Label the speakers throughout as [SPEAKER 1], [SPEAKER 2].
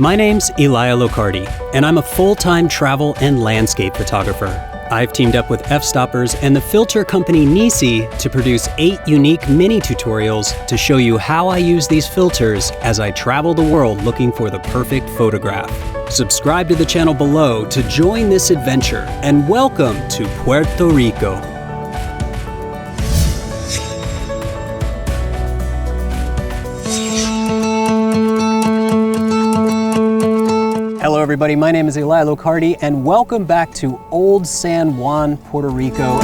[SPEAKER 1] My name's Elia Locardi, and I'm a full-time travel and landscape photographer. I've teamed up with Fstoppers and the filter company NiSi to produce 8 unique mini tutorials to show you how I use these filters as I travel the world looking for the perfect photograph. Subscribe to the channel below to join this adventure, and welcome to Puerto Rico. Hello everybody, my name is Elia Locardi and welcome back to Old San Juan, Puerto Rico.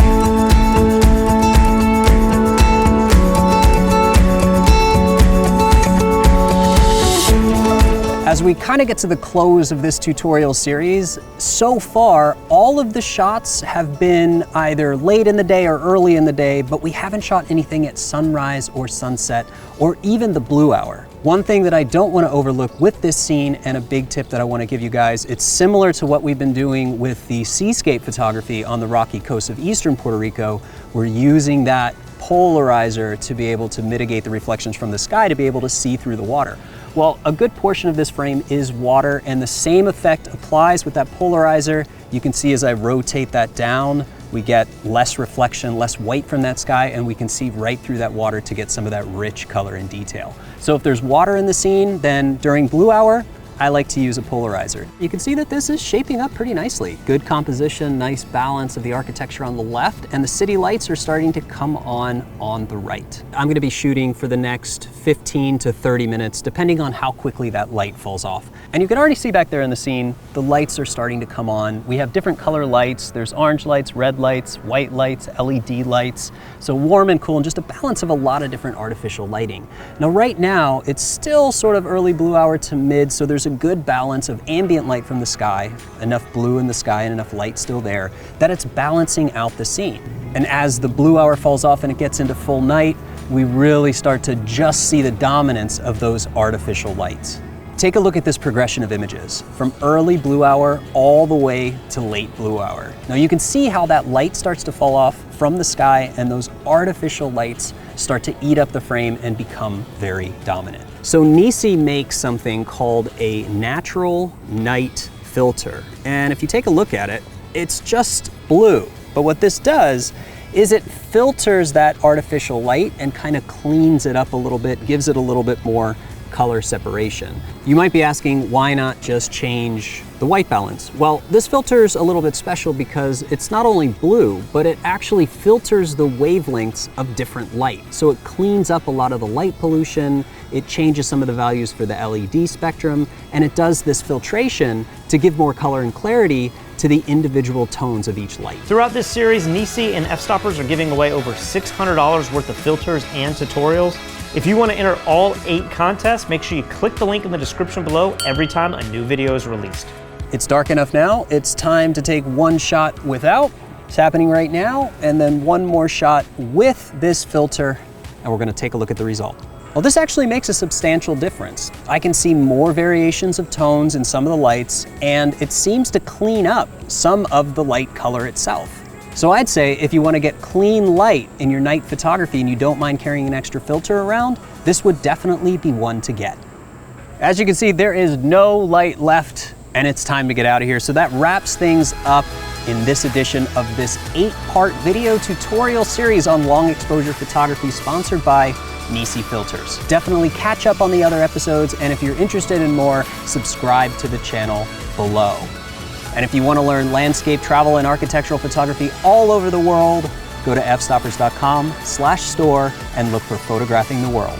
[SPEAKER 1] As we kind of get to the close of this tutorial series, so far all of the shots have been either late in the day or early in the day, but we haven't shot anything at sunrise or sunset or even the blue hour. One thing that I don't want to overlook with this scene, and a big tip that I want to give you guys, it's similar to what we've been doing with the seascape photography on the rocky coast of eastern Puerto Rico. We're using that polarizer to be able to mitigate the reflections from the sky to be able to see through the water. Well, a good portion of this frame is water, and the same effect applies with that polarizer. You can see as I rotate that down, we get less reflection, less white from that sky, and we can see right through that water to get some of that rich color and detail. So if there's water in the scene, then during blue hour, I like to use a polarizer. You can see that this is shaping up pretty nicely. Good composition, nice balance of the architecture on the left, and the city lights are starting to come on the right. I'm gonna be shooting for the next 15 to 30 minutes, depending on how quickly that light falls off. And you can already see back there in the scene, the lights are starting to come on. We have different color lights. There's orange lights, red lights, white lights, LED lights. So warm and cool, and just a balance of a lot of different artificial lighting. Now right now, it's still sort of early blue hour to mid, so there's a good balance of ambient light from the sky, enough blue in the sky and enough light still there, that it's balancing out the scene. And as the blue hour falls off and it gets into full night, we really start to just see the dominance of those artificial lights. Take a look at this progression of images from early blue hour all the way to late blue hour. Now you can see how that light starts to fall off from the sky, and those artificial lights start to eat up the frame and become very dominant. So NiSi makes something called a natural night filter. And if you take a look at it, it's just blue. But what this does is it filters that artificial light and kind of cleans it up a little bit, gives it a little bit more color separation. You might be asking, why not just change the white balance? Well, this filter is a little bit special because it's not only blue, but it actually filters the wavelengths of different light. So it cleans up a lot of the light pollution, it changes some of the values for the LED spectrum, and it does this filtration to give more color and clarity to the individual tones of each light.
[SPEAKER 2] Throughout this series, NiSi and Fstoppers are giving away over $600 worth of filters and tutorials. If you want to enter all 8 contests, make sure you click the link in the description below every time a new video is released.
[SPEAKER 1] It's dark enough now, it's time to take one shot without. It's happening right now, and then one more shot with this filter, and we're gonna take a look at the result. Well, this actually makes a substantial difference. I can see more variations of tones in some of the lights, and it seems to clean up some of the light color itself. So I'd say if you want to get clean light in your night photography and you don't mind carrying an extra filter around, this would definitely be one to get. As you can see, there is no light left and it's time to get out of here. So that wraps things up in this edition of this 8-part video tutorial series on long exposure photography sponsored by NiSi Filters. Definitely catch up on the other episodes, and if you're interested in more, subscribe to the channel below. And if you want to learn landscape, travel, and architectural photography all over the world, go to fstoppers.com/store and look for Photographing the World.